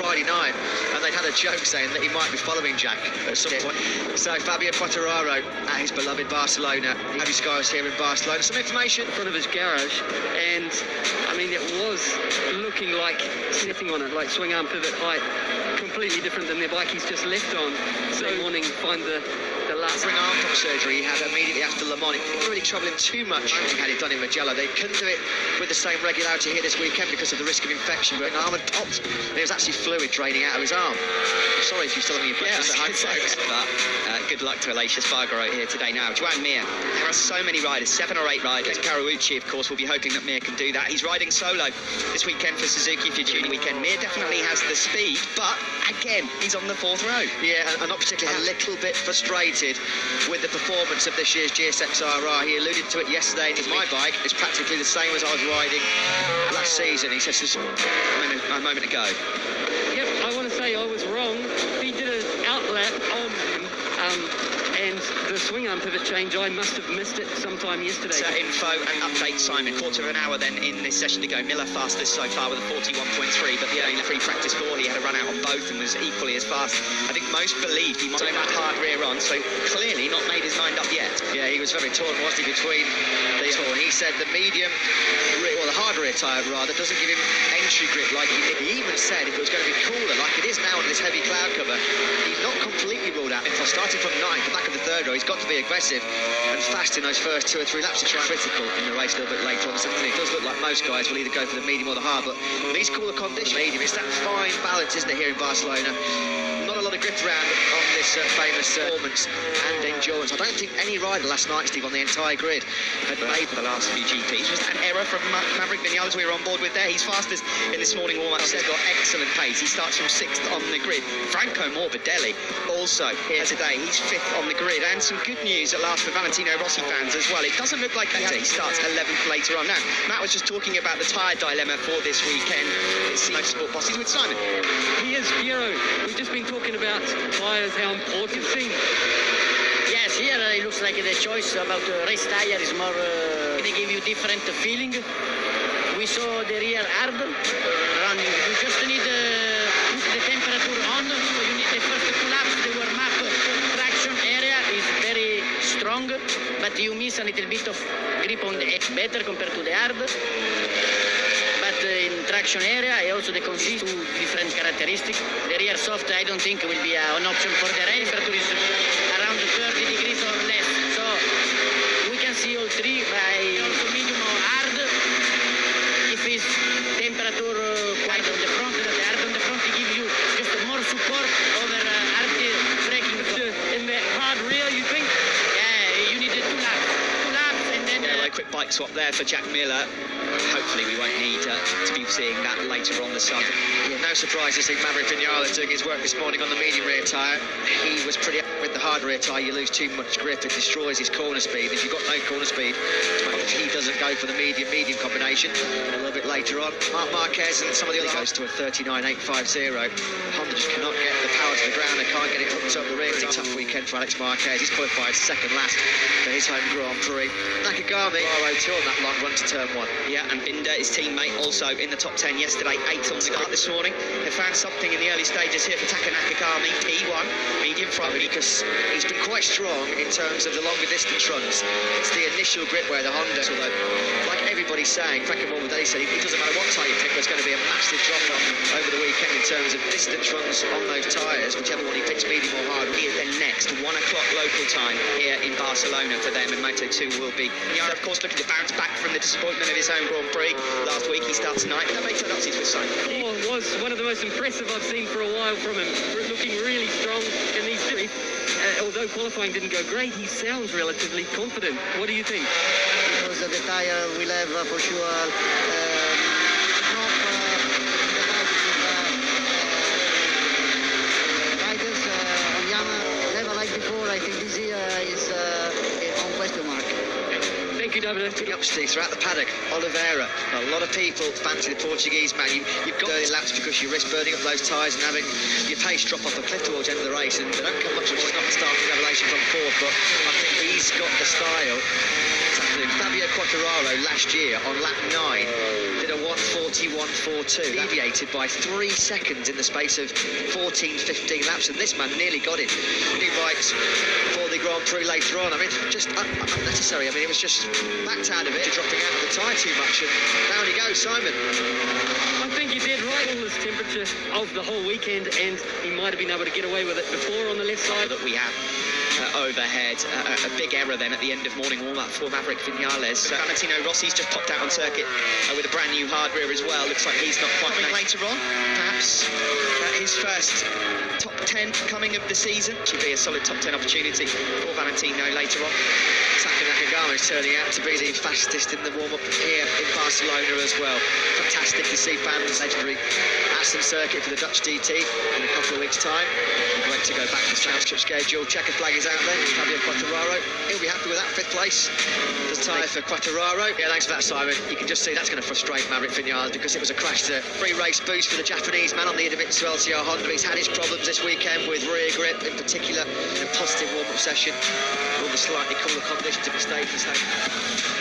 Friday night, and they'd had a joke saying that he might be following Jack at some point. So Fabio Quartararo at his beloved Barcelona. Heavy skies here in Barcelona. Some information in front of his garage, and I mean, it was looking like sitting on it, like swing arm pivot height, completely different than the bike he's just left on. So morning, find the last ring arm pump surgery he had immediately after Le Mans. It didn't really trouble him too much had he done in Mugello. They couldn't do it with the same regularity here this weekend because of the risk of infection, but an arm had popped and there was actually fluid draining out of his arm. Sorry if you're still having your breakfast at home, folks. But good luck to Aleix Spargaro here today. Now, Joan Mir, there are so many riders, 7 or 8 riders. Carucci, of course, will be hoping that Mir can do that. He's riding solo this weekend for Suzuki, if you're tuning weekend. Mir definitely has the speed, but again, he's on the 4th row. Yeah, and not particularly a little bit frustrated with the performance of this year's GSX-RR. He alluded to it yesterday. My bike is practically the same as I was riding last season. He says this a moment ago. Yep, I want to say I was wrong. He did an outlap on and the swing arm pivot change, I must have missed it sometime yesterday. Info and update, Simon. Quarter of an hour then in this session to go. Miller fastest so far with a 41.3, but the only free practice 4, he had a run out on both and was equally as fast. I think most believed he might have that hard rear on, so clearly not made his mind up yet. Yeah, he was very torn, wasn't he, between the torn. He said the medium, or the hard rear tyre rather, doesn't give him entry grip like he did. He even said if it was going to be cooler like it is now on this heavy cloud cover, he's not completely ruled out. If I started from 9th, the back of the 3rd row, he's got to be aggressive and fast in those first 2 or 3 laps to try critical in the race a little bit later on this afternoon. It does look like most guys will either go for the medium or the hard, but these cooler conditions, medium, it's that fine balance, isn't it, here in Barcelona? Not a lot of grip around on this famous performance and endurance. I don't think any rider last night, Steve, on the entire grid had made the last few GPs. Was an error from Maverick Vinales we were on board with there. He's fastest in this morning warm-up. He's got excellent pace. He starts from 6th on the grid. Franco Morbidelli also here today. He's 5th on the grid. And some good news at last for Valentino Rossi fans as well. It doesn't look like he starts 11th later on. Now, Matt was just talking about the tyre dilemma for this weekend. It's Motorsport Boss. He's with Simon. He is, Piero. We've just been talking about tyres, how important thing. Yes, here it looks like the choice about race tire is more, they give you different feeling. We saw the rear hard running. You just need put the temperature on, so you need the first 2 laps, the warm-up traction area is very strong, but you miss a little bit of grip on the edge better compared to the hard. But in traction area, also the consist 2 different characteristics. The rear soft, I don't think will be an option for the race. Temperature is around 30 degrees or less. So we can see all 3 by also medium or hard. If it's temperature quite on the front, the hard on the front, it gives you just more support over hard braking. In the hard rear, you think? Yeah, you need 2 laps. 2 laps and then... A quick bike swap there for Jack Miller. Hopefully we won't need to be seeing that later on the summer. Yeah, no surprise to see Maverick Vinales doing his work this morning on the medium rear tyre. He was pretty up with the hard rear tyre. You lose too much grip, it destroys his corner speed. If you've got no corner speed, he doesn't go for the medium combination. A little bit later on, Marc Marquez and some of the other goes to a 39.850. Honda just cannot get the power to the ground. They can't get it hooked up the rear. It's a tough weekend for Alex Marquez. He's qualified 2nd last for his home Grand Prix. Nakagami, RO2 on that long run to turn 1. Yeah, and Binder, his teammate, also in the top 10 yesterday, 8th on the start this morning. They found something in the early stages here for Taka Nakagami, P1, medium front. Because he's been quite strong in terms of the longer distance runs. It's the initial grip where the Honda, although, like everybody's saying, Franco Morbidelli said, it doesn't matter what tyre you pick, there's going to be a massive drop-off over the weekend in terms of distance runs on those tyres, whichever one he picks, medium or hard. Here then next, 1 o'clock local time here in Barcelona for them, and Moto2 will be. Yara, of course, looking to bounce back from the disappointment of his own Grand Prix last week. He starts tonight. That makes it up with Simon. It was one of the most impressive I've seen for a while from him. Looking really strong in these 3. Although qualifying didn't go great, he sounds relatively confident. What do you think? Because the tire will have for sure riders on Yamaha never like before. I think this year is on question mark. Thank you, David. Up, Steve, throughout the paddock, Oliveira. A lot of people fancy the Portuguese man. You've got 30 laps because you risk burning up those tyres and having your pace drop off a cliff towards the end of the race. And they don't come much more. It's not the starting revelation from 4th, but I think he's got the style to Fabio Quartararo last year on lap 9 did a 1:41.42, deviated by 3 seconds in the space of 14-15 laps, and this man nearly got it. New bikes for the Grand Prix later on. I mean, just unnecessary. I mean, it was just backed out of it, dropping out of the tyre too much, and down he goes, Simon. I think he did right, all this temperature of the whole weekend, and he might have been able to get away with it before on the left side. That we have overhead, a big error then at the end of morning warm-up for Maverick Vinales. Valentino Rossi's just popped out on circuit with a brand new hard rear as well. Looks like he's not quite coming later on, perhaps his first top 10 coming of the season. Should be a solid top 10 opportunity for Valentino later on. Taka Nakagama is turning out to be the fastest in the warm-up here in Barcelona as well. Fantastic to see fans legendary Aston circuit for the Dutch DT in a couple of weeks' time. We're going to go back to the championship schedule. Checker flag is out there. Fabio Quartararo, he'll be happy with that, 5th place. There's tyre for Quartararo. Yeah, thanks for that, Simon. You can just see that's going to frustrate Maverick Vinales because it was a crash to free race boost for the Japanese man on the Idemitsu LCR Honda. He's had his problems this weekend with rear grip in particular, in a positive warm-up session. All the slightly cooler conditions of the stage.